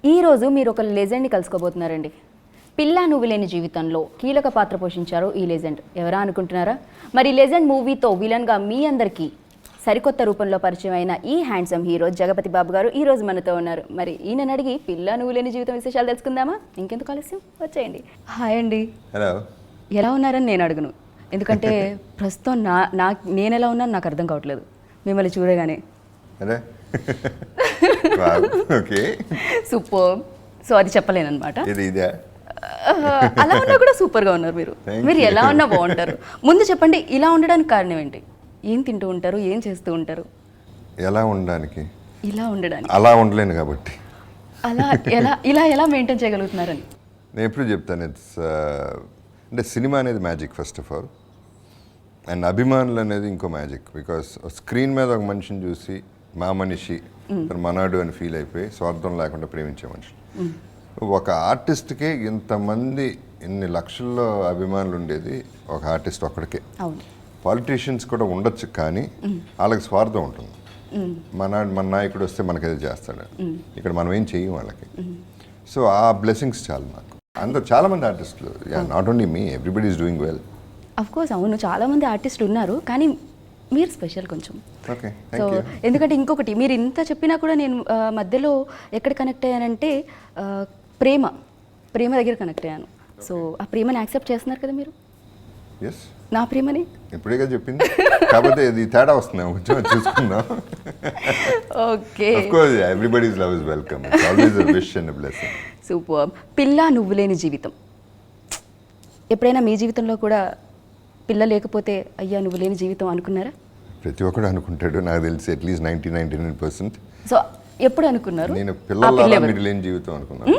ఈరోజు మీరు ఒక లెజెండ్ని కలుసుకోబోతున్నారండి. పిల్లా నువ్వు లేని జీవితంలో కీలక పాత్ర పోషించారు ఈ లెజెండ్. ఎవరా అనుకుంటున్నారా? మరి లెజెండ్ మూవీతో విలన్గా మీ అందరికీ సరికొత్త రూపంలో పరిచయం అయిన ఈ హ్యాండ్సమ్ హీరో జగపతి బాబు గారు ఈ రోజు మనతో ఉన్నారు. మరి ఈయనని అడిగి పిల్లా నువ్వు లేని జీవితం విశేషాలు తెలుసుకుందామా? ఇంకెందుకు ఆలస్యం, వచ్చేయండి. హాయ్ అండి. హలో. ఎలా ఉన్నారని నేను అడుగును, ఎందుకంటే ప్రస్తుతం నేను ఎలా ఉన్నాను నాకు అర్థం కావట్లేదు మిమ్మల్ని చూడగానే. సూపర్. సో అది చెప్పలేను అనమాట. అలా ఉన్నా కూడా సూపర్గా ఉన్నారు మీరు. మీరు ఎలా ఉన్నా బాగుంటారు. ముందు చెప్పండి, ఇలా ఉండడానికి కారణం ఏంటి? ఏం తింటూ ఉంటారు, ఏం చేస్తూ ఉంటారు? ఎలా ఉండడానికి? ఇలా ఉండడానికి. అలా ఉండలేను కాబట్టి. అలా ఎలా మెయింటైన్ చేయగలుగుతున్నారని నేను ఎప్పుడు చెప్తాను. అంటే సినిమా అనేది magic first of all, and అభిమానులు అనేది ఇంకో మ్యాజిక్. బికాస్ స్క్రీన్ మీద ఒక మనిషిని చూసి మా మనిషి మనాడు అని ఫీల్ అయిపోయి స్వార్థం లేకుండా ప్రేమించే మనిషి. ఒక ఆర్టిస్ట్కే ఇంతమంది ఇన్ని లక్షల్లో అభిమానులు ఉండేది ఒక ఆర్టిస్ట్ ఒక్కడికే. పాలిటీషియన్స్ కూడా ఉండొచ్చు, కానీ వాళ్ళకి స్వార్థం ఉంటుంది. మన నాయకుడు వస్తే మనకేదో చేస్తాడు, ఇక్కడ మనం ఏం చెయ్యం వాళ్ళకి. సో ఆ బ్లెస్సింగ్స్ చాలు నాకు. అందరు చాలామంది ఆర్టిస్టులు, not only me, everybody is doing well. Of course అవును, చాలామంది ఆర్టిస్టులు ఉన్నారు, కానీ మీరు స్పెషల్ కొంచెం. ఓకే. సో ఎందుకంటే ఇంకొకటి, మీరు ఇంత చెప్పినా కూడా నేను మధ్యలో ఎక్కడ కనెక్ట్ అయ్యానంటే ప్రేమ దగ్గర కనెక్ట్ అయ్యాను. సో ఆ ప్రేమని యాక్సెప్ట్ చేస్తున్నారు కదా మీరు? ఎస్, నా ప్రేమని ఇప్పుడే కదా చెప్పింది, కాకపోతే ఇది తేడా వస్తున్నాం, కొంచెం చూసుకుందాం. Okay. Of course everybody's love is welcome. It's always a wish and a blessing. Super. పిల్ల నువ్వు లేని జీవితం. ఎప్పుడైనా మీ జీవితంలో కూడా పిల్ల లేకపోతే అయ్యా నువ్వు లేని జీవితం అనుకున్నారా? ప్రతి ఒక్కడు అనుకుంటాడు, నాకు తెలిసి అట్లీస్ట్ 99%. సో ఎప్పుడు అనుకున్నారు? నేను పిల్లలారా మీరు లేని జీవితం అనుకున్నాను.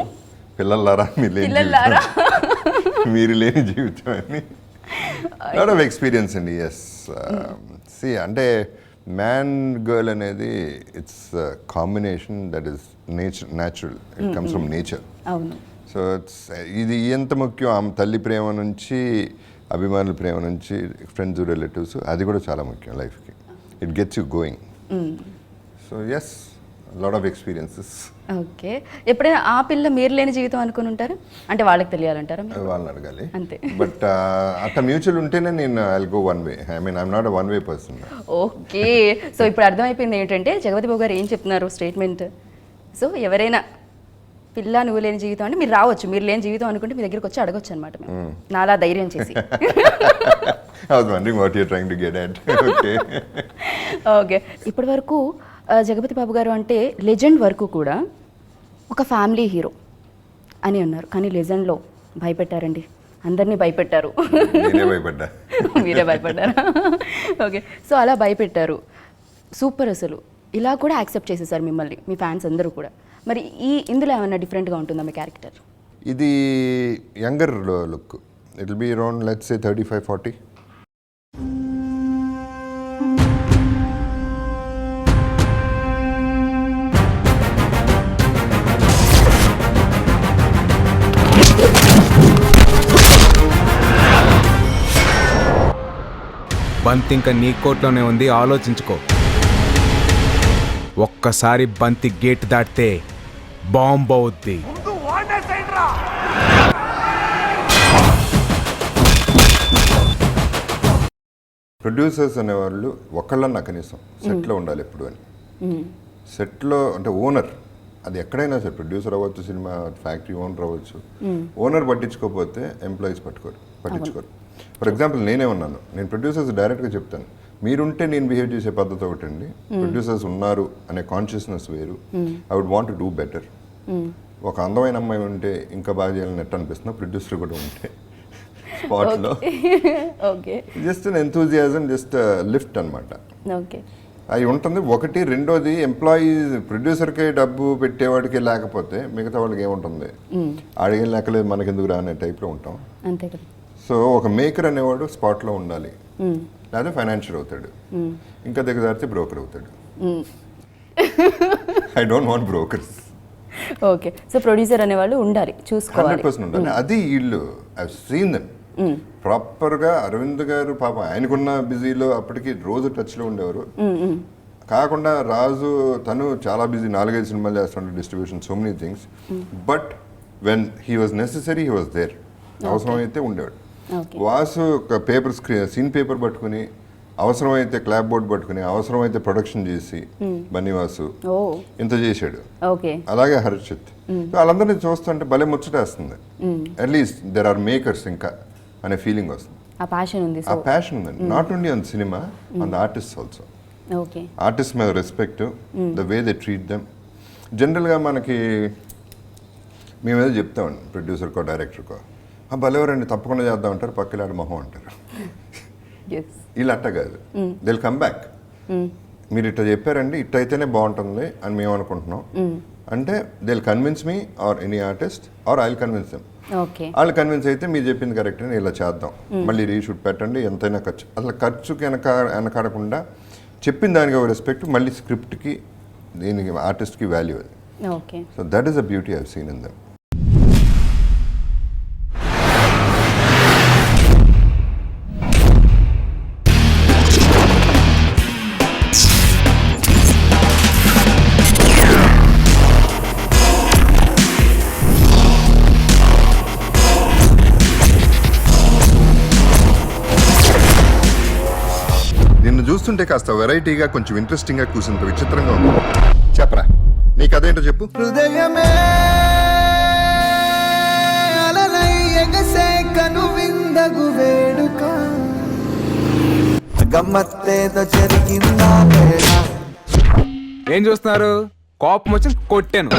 పిల్లలారా మీరు లేని జీవితం, మీరు లేని జీవితం అని లాట్ ఆఫ్ ఎక్స్పీరియన్స్ అండి. ఎస్, సి అంటే మ్యాన్ గర్ల్ అనేది it's combination that is natural. It comes from nature. So it's ఇది ఎంత ముఖ్యం, తల్లి ప్రేమ నుంచి అభిమానుల ప్రేమ నుంచి ఫ్రెండ్స్ రిలేటివ్స్, అది కూడా చాలా ముఖ్యం లైఫ్కి. It gets you going. So yes, lot of experiences. Okay. ఎప్పుడైనా ఆ పిల్ల మీరు లేని జీవితం అనుకుని ఉంటారు అంటే వాళ్ళకి తెలియాలంటారా? వాళ్ళని అడగాలి అంతే. బట్ అట్లా మ్యూచువల్ ఉంటేనే నేను I will go one way. I mean I'm not a one way person. Okay. So ఇప్పుడు అర్థమైపోయింది ఏంటంటే జగపతి బాబు గారు ఏం చెప్తున్నారు స్టేట్మెంట్. సో ఎవరైనా పిల్ల నువ్వు లేని జీవితం అంటే మీరు రావచ్చు, మీరు లేని జీవితం అనుకుంటే మీ దగ్గరికి వచ్చి అడగొచ్చు అనమాట, నాలా ధైర్యం చేసి. ఓకే. ఇప్పటి వరకు జగపతి బాబు గారు అంటే లెజెండ్ వరకు కూడా ఒక ఫ్యామిలీ హీరో అని అన్నారు, కానీ లెజెండ్లో భయపెట్టారండి, అందరినీ భయపెట్టారు. మీరే భయపడ్డారా? ఓకే. సో అలా భయపెట్టారు, సూపర్. అసలు ఇలా కూడా యాక్సెప్ట్ చేసేసారు మిమ్మల్ని మీ ఫ్యాన్స్ అందరూ కూడా. మరి ఇందులో ఏమైనా డిఫరెంట్గా ఉంటుందా మీ క్యారెక్టర్? ఇది younger look. It will be around let's say 35-40. బంతి ఇంకా నీ కోట్లోనే ఉంది, ఆలోచించుకో. ఒక్కసారి బంతి గేట్ దాటితే బాంబు అవుద్ది. ప్రొడ్యూసర్స్ అనేవాళ్ళు ఒకళ్ళన్నా కనీసం సెట్లో ఉండాలి ఎప్పుడు అని. సెట్లో అంటే ఓనర్, అది ఎక్కడైనా సరే, ప్రొడ్యూసర్ అవ్వచ్చు, సినిమా ఫ్యాక్టరీ ఓనర్ అవ్వచ్చు, ఓనర్ పట్టించుకోకపోతే ఎంప్లాయీస్ పట్టించుకోరు. ఫర్ ఎగ్జాంపుల్ నేనే ఉన్నాను, నేను ప్రొడ్యూసర్స్ డైరెక్ట్గా చెప్తాను, మీరుంటే నేను బిహేవ్ చేసే పద్ధతి ఒకటి అండి, ప్రొడ్యూసర్స్ ఉన్నారు అనే కాన్షియస్నెస్ వేరు. I would want to do better. ఒక అందమైన అమ్మాయి ఉంటే ఇంకా బాగా చేయాలని నెట్ అనిపిస్తున్నా, ప్రొడ్యూసర్ కూడా ఉంటే స్పాట్లో just an enthusiasm, just lift అనమాట అవి ఉంటుంది. ఒకటి. రెండోది, ఎంప్లాయీస్ ప్రొడ్యూసర్కే డబ్బు పెట్టేవాడికి లేకపోతే మిగతా వాళ్ళకి ఏముంటుంది, ఆడికి లెక్కలేదు మనకెందుకు రానే టైప్లో ఉంటాం. సో ఒక మేకర్ అనేవాడు స్పాట్లో ఉండాలి, లేదా ఫైనాన్షియర్ అవుతాడు, ఇంకా దిగజారితే బ్రోకర్ అవుతాడు. I don't want brokers. Okay. So producer అనేవాళ్ళు ఉండాలి, చూసుకోవాలి, 100% ఉండాలి. అది వీళ్ళు ఐ సీన్ దెమ్ ప్రాపర్గా. అరవింద్ గారు పాప ఆయనకున్న బిజీలో అప్పటికి రోజు టచ్లో ఉండేవారు, కాకుండా రాజు తను చాలా బిజీ 4-5 సినిమాలు చేస్తుంటాడు, distribution, so many things. But when he was necessary he was there. అవసరమైతే ఉండేవాడు. ఓకే. వాసు ఒక పేపర్ సీన్ పేపర్ పట్టుకుని, అవసరమైతే క్లాప్ బోర్డ్ పట్టుకుని, అవసరమైతే ప్రొడక్షన్ చేసి బన్నీవాసు ఓ ఇంత చేశాడు. ఓకే. అలాగే హర్షిత్. వాళ్ళందరినీ చూస్తుంటే భలే ముచ్చటేస్తుంది. అట్లీస్ట్ దెర్ ఆర్ మేకర్స్ ఇంకా అనే ఫీలింగ్ వస్తుంది. ఆ ప్యాషన్ ఉంది. ఆ ప్యాషన్ ఉందండి. Not only on cinema, on the artist also. Okay. Artist మీద respect, the way they treat them. జనరల్గా మనకి మేమేదో చెప్తామండి ప్రొడ్యూసర్కో డైరెక్టర్కో, భలేవరండి తప్పకుండా చేద్దాం అంటారు, పక్కలాడు మొహం అంటారు. వీళ్ళు అట్ట కాదు, దే విల్ కమ్ బ్యాక్. మీరు ఇట్లా చెప్పారండి, ఇట్ట అయితేనే బాగుంటుంది అని మేము అనుకుంటున్నాం అంటే they will convince me or any artist or I will convince them. Okay. వాళ్ళు కన్విన్స్ అయితే మీరు చెప్పింది కరెక్ట్ అని ఇలా చేద్దాం, మళ్ళీ రీషూట్ పెట్టండి, ఎంతైనా ఖర్చు. అసలు ఖర్చుకి వెనకాడకుండా చెప్పిన దానికి ఒక రెస్పెక్ట్, మళ్ళీ స్క్రిప్ట్కి దీనికి ఆర్టిస్ట్కి వాల్యూ అది. Okay. So that is the beauty I have seen in them. నిన్ను చూస్తుంటే కాస్త వెరైటీగా, కొంచెం ఇంట్రెస్టింగ్గా, కూర్చుంత విచిత్రంగా ఉంది. చెప్పరా నీకు అదేంటో చెప్పు. హృదయమే అలలై ఎగసే కనువిందగు వేడుక గమ్మత్తేదో జరిగిందా లేదా? ఏం చూస్తున్నారు? కోపం వచ్చి కొట్టాను.